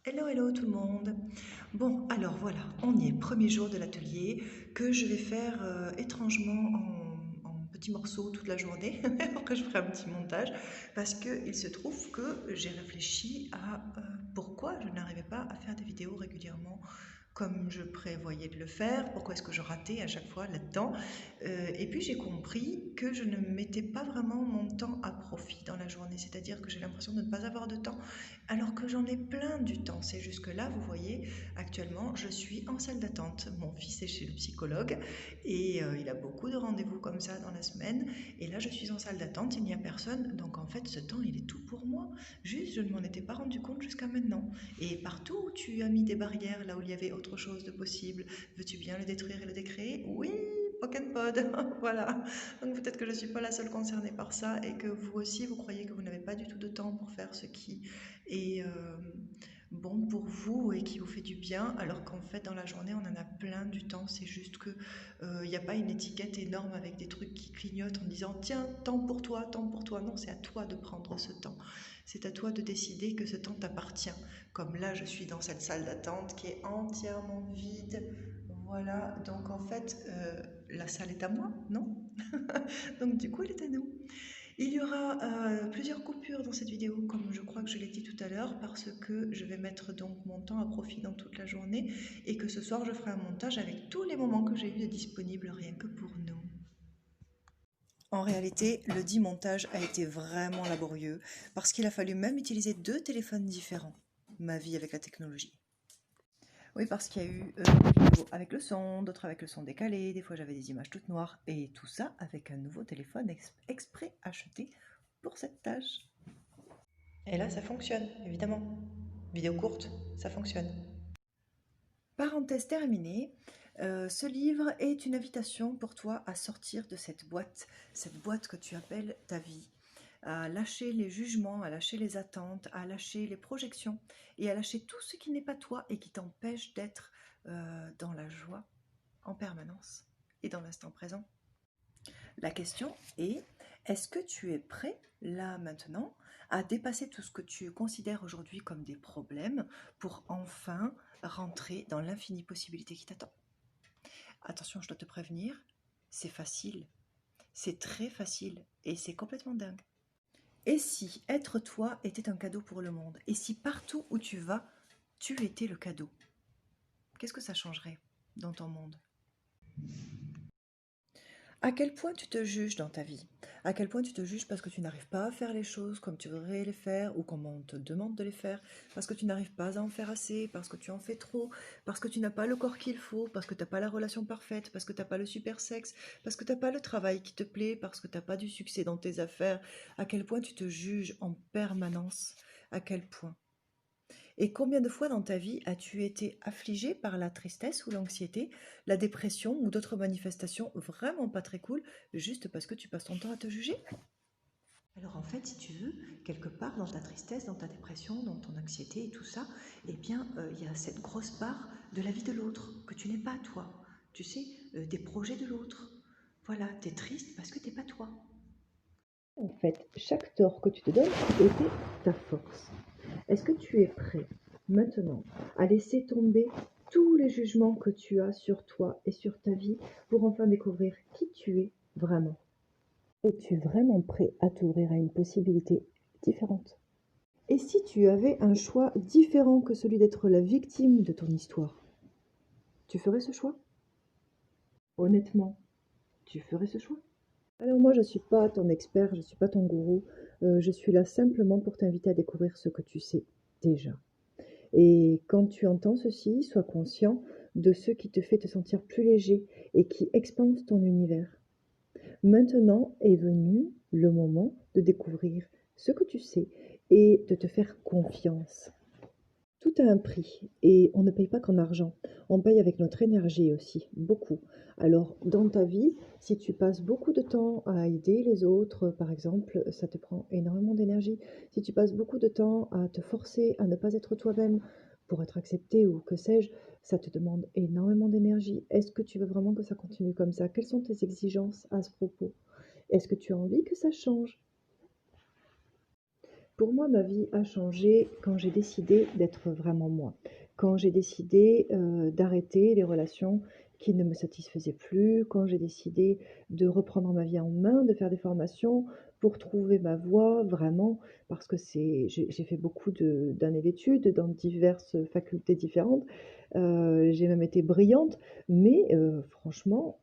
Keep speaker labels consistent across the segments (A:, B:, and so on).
A: Hello, hello tout le monde. Bon, alors voilà, on y est, premier jour de l'atelier que je vais faire étrangement en petits morceaux toute la journée. Après, je ferai un petit montage parce qu'il se trouve que j'ai réfléchi à pourquoi je n'arrivais pas à faire des vidéos régulièrement comme je prévoyais de le faire, pourquoi est-ce que je ratais à chaque fois là-dedans. Et puis j'ai compris que je ne mettais pas vraiment mon temps à profit dans la journée, c'est-à-dire que j'ai l'impression de ne pas avoir de temps, alors que j'en ai plein du temps. C'est juste que là, vous voyez, actuellement, je suis en salle d'attente. Mon fils est chez le psychologue et il a beaucoup de rendez-vous comme ça dans la semaine. Et là, je suis en salle d'attente, il n'y a personne. Donc en fait, ce temps, il est tout pour moi. Juste, je ne m'en étais pas rendu compte jusqu'à maintenant. Et partout où tu as mis des barrières, là où il y avait autre chose de possible, veux-tu bien le détruire et le décréer? Oui, Pocket Pod, voilà. Donc peut-être que je ne suis pas la seule concernée par ça et que vous aussi, vous croyez que vous n'avez pas du tout de temps pour faire ce qui est bon pour vous et qui vous fait du bien, alors qu'en fait dans la journée on en a plein du temps. C'est juste que il n'y a pas une étiquette énorme avec des trucs qui clignotent en disant tiens, temps pour toi, temps pour toi. Non, c'est à toi de prendre ce temps. C'est à toi de décider que ce temps t'appartient. Comme là, je suis dans cette salle d'attente qui est entièrement vide. Voilà, donc en fait, la salle est à moi, non? Donc du coup, elle est à nous. Il y aura plusieurs coupures dans cette vidéo, comme je crois que je l'ai dit tout à l'heure, parce que je vais mettre donc mon temps à profit dans toute la journée et que ce soir, je ferai un montage avec tous les moments que j'ai eu de disponibles rien que pour nous. En réalité, le dit montage a été vraiment laborieux parce qu'il a fallu même utiliser deux téléphones différents. Ma vie avec la technologie. Oui, parce qu'il y a eu des vidéos avec le son, d'autres avec le son décalé, des fois j'avais des images toutes noires, et tout ça avec un nouveau téléphone exprès acheté pour cette tâche. Et là, ça fonctionne, évidemment. Vidéo courte, ça fonctionne. Parenthèse terminée, ce livre est une invitation pour toi à sortir de cette boîte que tu appelles ta vie, à lâcher les jugements, à lâcher les attentes, à lâcher les projections et à lâcher tout ce qui n'est pas toi et qui t'empêche d'être dans la joie en permanence et dans l'instant présent. La question est, est-ce que tu es prêt, là, maintenant, à dépasser tout ce que tu considères aujourd'hui comme des problèmes pour enfin rentrer dans l'infinie possibilité qui t'attend? Attention, je dois te prévenir, c'est facile, c'est très facile et c'est complètement dingue. Et si être toi était un cadeau pour le monde? Et si partout où tu vas, tu étais le cadeau? Qu'est-ce que ça changerait dans ton monde? À quel point tu te juges dans ta vie? À quel point tu te juges parce que tu n'arrives pas à faire les choses comme tu voudrais les faire ou comme on te demande de les faire, parce que tu n'arrives pas à en faire assez, parce que tu en fais trop, parce que tu n'as pas le corps qu'il faut, parce que tu n'as pas la relation parfaite, parce que tu n'as pas le super sexe, parce que tu n'as pas le travail qui te plaît, parce que tu n'as pas du succès dans tes affaires. À quel point tu te juges en permanence? À quel point? Et combien de fois dans ta vie as-tu été affligé par la tristesse ou l'anxiété, la dépression ou d'autres manifestations vraiment pas très cool, juste parce que tu passes ton temps à te juger? Alors en fait, si tu veux, quelque part dans ta tristesse, dans ta dépression, dans ton anxiété et tout ça, eh bien, il y a cette grosse part de la vie de l'autre, que tu n'es pas toi. Tu sais, des projets de l'autre. Voilà, t'es triste parce que t'es pas toi. En fait, chaque tort que tu te donnes était ta force. Est-ce que tu es prêt maintenant à laisser tomber tous les jugements que tu as sur toi et sur ta vie pour enfin découvrir qui tu es vraiment? Es-tu vraiment prêt à t'ouvrir à une possibilité différente? Et si tu avais un choix différent que celui d'être la victime de ton histoire, tu ferais ce choix? Honnêtement, tu ferais ce choix? Alors moi, je ne suis pas ton expert, je ne suis pas ton gourou, je suis là simplement pour t'inviter à découvrir ce que tu sais déjà. Et quand tu entends ceci, sois conscient de ce qui te fait te sentir plus léger et qui expande ton univers. Maintenant est venu le moment de découvrir ce que tu sais et de te faire confiance. Tout a un prix et on ne paye pas qu'en argent, on paye avec notre énergie aussi, beaucoup. Alors dans ta vie, si tu passes beaucoup de temps à aider les autres, par exemple, ça te prend énormément d'énergie. Si tu passes beaucoup de temps à te forcer à ne pas être toi-même pour être accepté ou que sais-je, ça te demande énormément d'énergie. Est-ce que tu veux vraiment que ça continue comme ça? Quelles sont tes exigences à ce propos? Est-ce que tu as envie que ça change?
B: Pour moi, ma vie a changé quand j'ai décidé d'être vraiment moi. Quand j'ai décidé, d'arrêter les relations qui ne me satisfaisaient plus, quand j'ai décidé de reprendre ma vie en main, de faire des formations pour trouver ma voie vraiment, parce que j'ai fait beaucoup d'années d'études dans diverses facultés différentes. J'ai même été brillante, mais franchement,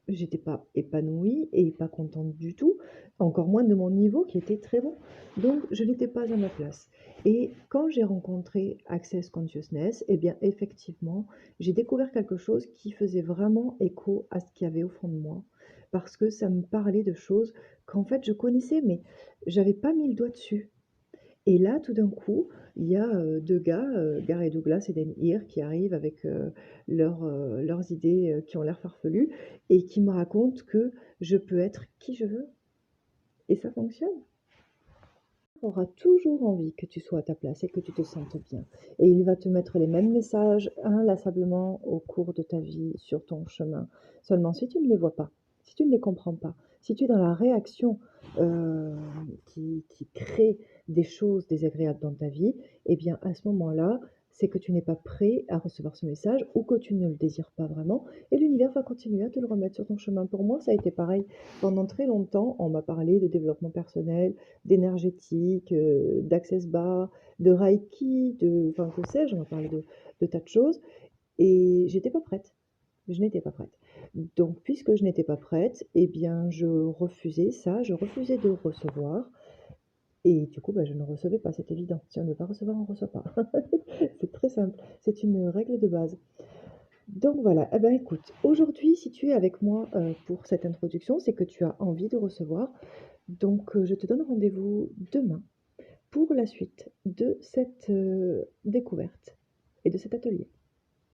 B: j'étais pas épanouie et pas contente du tout, encore moins de mon niveau qui était très bon. Donc je n'étais pas à ma place et quand j'ai rencontré Access Consciousness, eh bien effectivement, j'ai découvert quelque chose qui faisait vraiment écho à ce qu'il y avait au fond de moi. Parce que ça me parlait de choses qu'en fait je connaissais, mais j'avais pas mis le doigt dessus. Et là, tout d'un coup, il y a 2 gars, Gary Douglas et Dan Heer, qui arrivent avec, leurs idées, qui ont l'air farfelues et qui me racontent que je peux être qui je veux et ça fonctionne. Aura toujours envie que tu sois à ta place et que tu te sentes bien. Et il va te mettre les mêmes messages inlassablement au cours de ta vie sur ton chemin. Seulement, si tu ne les vois pas, si tu ne les comprends pas, si tu es dans la réaction euh, qui crée des choses désagréables dans ta vie, eh bien à ce moment-là, c'est que tu n'es pas prêt à recevoir ce message ou que tu ne le désires pas vraiment et l'univers va continuer à te le remettre sur ton chemin. Pour moi, ça a été pareil. Pendant très longtemps, on m'a parlé de développement personnel, d'énergétique, d'Access Bar, de Reiki, enfin que sais-je, on m'a parlé de tas de choses et j'étais pas prête. Je n'étais pas prête. Donc puisque je n'étais pas prête, eh bien je refusais ça, je refusais de recevoir et du coup, bah, je ne recevais pas, c'est évident. Si on ne veut pas recevoir, on ne reçoit pas. C'est très simple, c'est une règle de base. Donc voilà, eh ben écoute, aujourd'hui, si tu es avec moi pour cette introduction, c'est que tu as envie de recevoir. Donc je te donne rendez-vous demain pour la suite de cette découverte et de cet atelier.